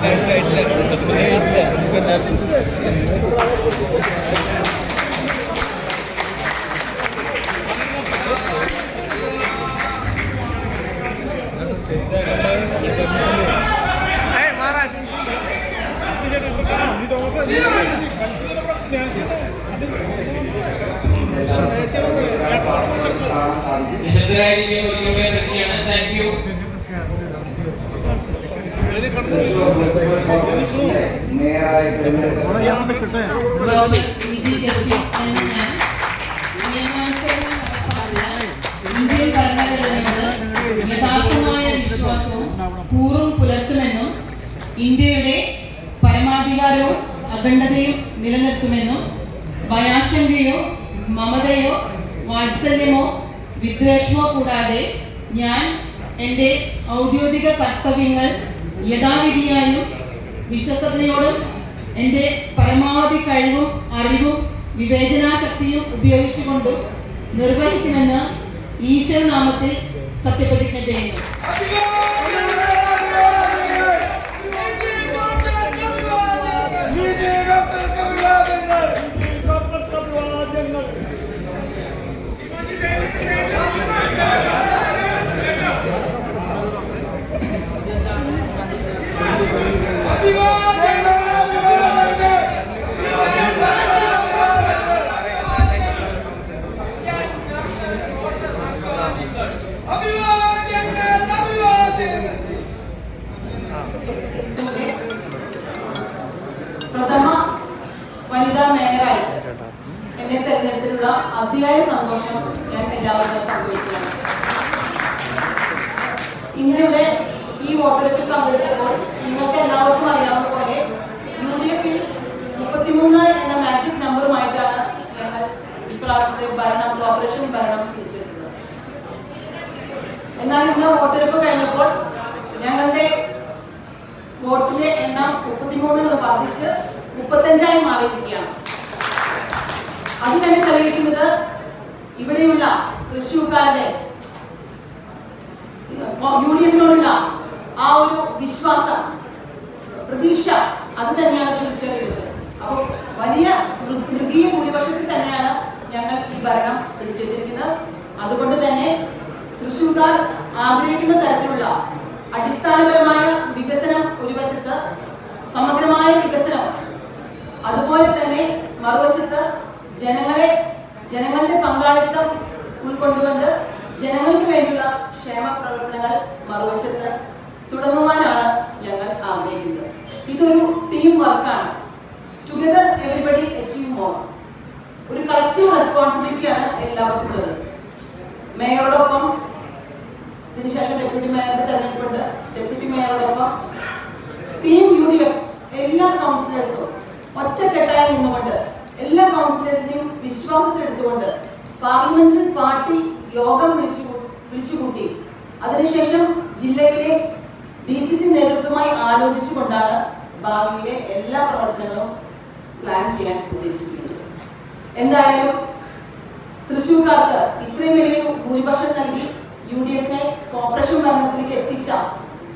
Indian ഭരണഘടനയോട് യഥാർത്ഥമായ വിശ്വാസവും കൂറും പുലർത്തുമെന്നും ഇന്ത്യയുടെ പരമാധികാരവും അഖണ്ഡതയും നിലനിർത്തുമെന്നും ഭയാശങ്കയോ മമതയോ വാത്സല്യമോ വിദ്വേഷമോ കൂടാതെ ഞാൻ എൻ്റെ ഔദ്യോഗിക കർത്തവ്യങ്ങൾ യഥാവിധിയായും വിശ്വസതയോടും എൻ്റെ പരമാവധി കഴിവും അറിവും വിവേചനാശക്തിയും ഉപയോഗിച്ചുകൊണ്ടും നിർവഹിക്കുമെന്ന് ഈശ്വരനാമത്തിൽ സത്യപ്രതിജ്ഞ ചെയ്യുന്നു. പ്രഥമ വനിതാ മേയറായി എന്നെ തെരഞ്ഞെടുത്തിട്ടുള്ള അതിയായ സന്തോഷം ഞാൻ എല്ലാവർക്കും പങ്കുവയ്ക്കുകയാണ്. ഇന്നിവിടെ ഈ വോട്ടെടുപ്പിൽ പങ്കെടുത്തപ്പോൾ നിങ്ങൾക്ക് എല്ലാവർക്കും അറിയാവുന്ന പോലെ UDF-ൽ 33 എന്ന മാജിക് നമ്പറുമായിട്ടാണ് ഞങ്ങൾ ഇപ്രാവശ്യത്തെ കോർപ്പറേഷൻ ഭരണം പിടിച്ചെടുത്തത്. എന്നാൽ ഇന്ന് വോട്ടെടുപ്പ് കഴിഞ്ഞപ്പോൾ ഞങ്ങളുടെ വോട്ടിന്റെ എണ്ണം 33 വർദ്ധിച്ച് 35 മാറിയിരിക്കുകയാണ്. അത് തന്നെ തെളിയിക്കുന്നത് ഇവിടെയുള്ള തൃശ്ശൂർക്കാരുടെ UDF-നോടുള്ള ആ ഒരു വിശ്വാസം, പ്രതീക്ഷ, അത് തന്നെയാണ് തിരിച്ചറിയുന്നത്. അപ്പോൾ വലിയ മൃഗീയ ഭൂരിപക്ഷത്തിൽ തന്നെയാണ് ഞങ്ങൾ ഈ ഭരണം പിടിച്ചെടുത്തിരിക്കുന്നത്. അതുകൊണ്ട് തന്നെ തൃശ്ശൂർക്കാർ ആഗ്രഹിക്കുന്ന തരത്തിലുള്ള അടിസ്ഥാനപരമായ വികസനം ഒരു വശത്ത്, സമഗ്രമായ വികസനം, അതുപോലെ തന്നെ മറുവശത്ത് ജനങ്ങളുടെ പങ്കാളിത്തം ഉൾക്കൊണ്ടുകൊണ്ട് ജനങ്ങൾക്ക് വേണ്ടിയുള്ള ക്ഷേമ പ്രവർത്തനങ്ങൾ മറുവശത്ത് തുടങ്ങുവാനാണ് ഞങ്ങൾ ആഗ്രഹിക്കുന്നത്. ഇതൊരു ടീം വർക്കാണ്. Together everybody achieve more. ഒരു കളക്റ്റീവ് റെസ്പോൺസിബിലിറ്റിയാണ് എല്ലാവർക്കും ഉള്ളത്. മേയറോടൊപ്പം ഇതിനുശേഷം ഡെപ്യൂട്ടി മേയറുടെ തെരഞ്ഞെടുപ്പുണ്ട്. ഡെപ്യൂട്ടി മേയറോടൊപ്പം ടീം UDF എല്ലാ കൗൺസിലേഴ്സും ഒറ്റക്കെട്ടായി നിന്നുകൊണ്ട് എല്ലാ കൗൺസിലേഴ്സിനെയും വിശ്വാസത്തിലെടുത്തുകൊണ്ട് പാർലമെന്ററി പാർട്ടി യോഗം വിളിച്ചുകൂട്ടി അതിനുശേഷം ജില്ലയിലെ DCC നേതൃത്വമായി ആലോചിച്ചുകൊണ്ടാണ് ഭാവിയിലെ എല്ലാ പ്രവർത്തനങ്ങളും പ്ലാൻ ചെയ്യാൻ ഉദ്ദേശിക്കുന്നത്. എന്തായാലും തൃശ്ശൂർക്കാർക്ക് ഇത്രയും വലിയൊരു ഭൂരിപക്ഷം നൽകി UDF-നെ കോർപ്പറേഷൻ ഭരണത്തിലേക്ക് എത്തിച്ച,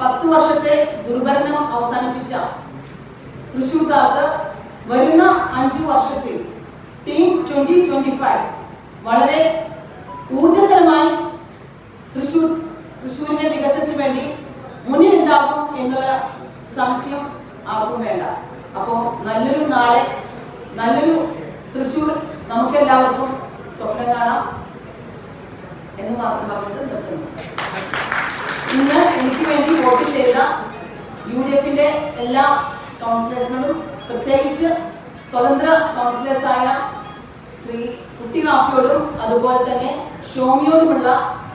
10 വർഷത്തെ ദുർഭരണം അവസാനിപ്പിച്ച തൃശ്ശൂർക്കാർക്ക് വരുന്ന 5 വർഷത്തിൽ ടീം 2025 വളരെ ഊർജ്ജസ്വലമായി തൃശ്ശൂരിന്റെ വികസനത്തിന് വേണ്ടി മുന്നിലുണ്ടാകും എന്നുള്ള സംശയം ആർക്കും വേണ്ട. അപ്പോ നല്ലൊരു നാളെ, നല്ലൊരു തൃശ്ശൂർ നമുക്കെല്ലാവർക്കും സ്വപ്നം കാണാം എന്ന് മാത്രം പറഞ്ഞിട്ട് നിർത്തുന്നു. ഇന്ന് എനിക്ക് വേണ്ടി വോട്ട് ചെയ്ത UDF-ന്റെ എല്ലാ കൗൺസിലേഴ്സിനോടും, പ്രത്യേകിച്ച് സ്വതന്ത്ര കൗൺസിലേഴ്സായ ശ്രീ കുട്ടി റാഫിയോടും അതുപോലെ തന്നെ ഷോമിയോടുമുള്ള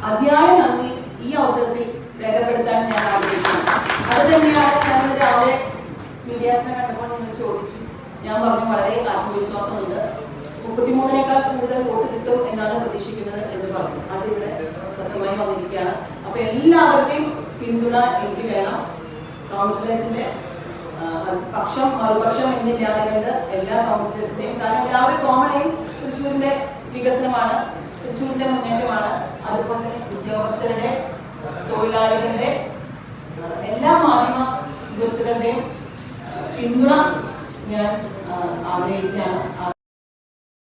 അതിയായ നന്ദി ഈ അവസരത്തിൽ രേഖപ്പെടുത്താൻ ഞാൻ ആഗ്രഹിക്കുന്നു. അത് തന്നെയാണ് ഞാൻ രാവിലെ മീഡിയാസിനെ കണ്ടപ്പോൾ നിങ്ങൾ ചോദിച്ചു. ഞാൻ പറഞ്ഞു വളരെ ആത്മവിശ്വാസമുണ്ട്, 33-നേക്കാൾ കൂടുതൽ വോട്ട് കിട്ടും എന്നാണ് പ്രതീക്ഷിക്കുന്നത് എന്ന് പറഞ്ഞു. അതിവിടെ സത്യമായി വന്നിരിക്കുകയാണ്. അപ്പൊ എല്ലാവരുടെയും പിന്തുണ എനിക്ക് വേണം. കൗൺസിലേഴ്സിന്റെ പക്ഷം മറുപക്ഷം എന്നില്ലാതെ കണ്ട് എല്ലാ കൗൺസിലേഴ്സിന്റെയും, കാരണം എല്ലാവരും കോമൺ തൃശ്ശൂരിന്റെ വികസനമാണ്, തൃശ്ശൂരിന്റെ മുന്നേറ്റമാണ്. അതുപോലെ തന്നെ ഉദ്യോഗസ്ഥരുടെ, തൊഴിലാളികളുടെ, എല്ലാ മാധ്യമ സുഹൃത്തുക്കളുടെയും പിന്തുണ ഞാൻ ആഗ്രഹിക്കുകയാണ്.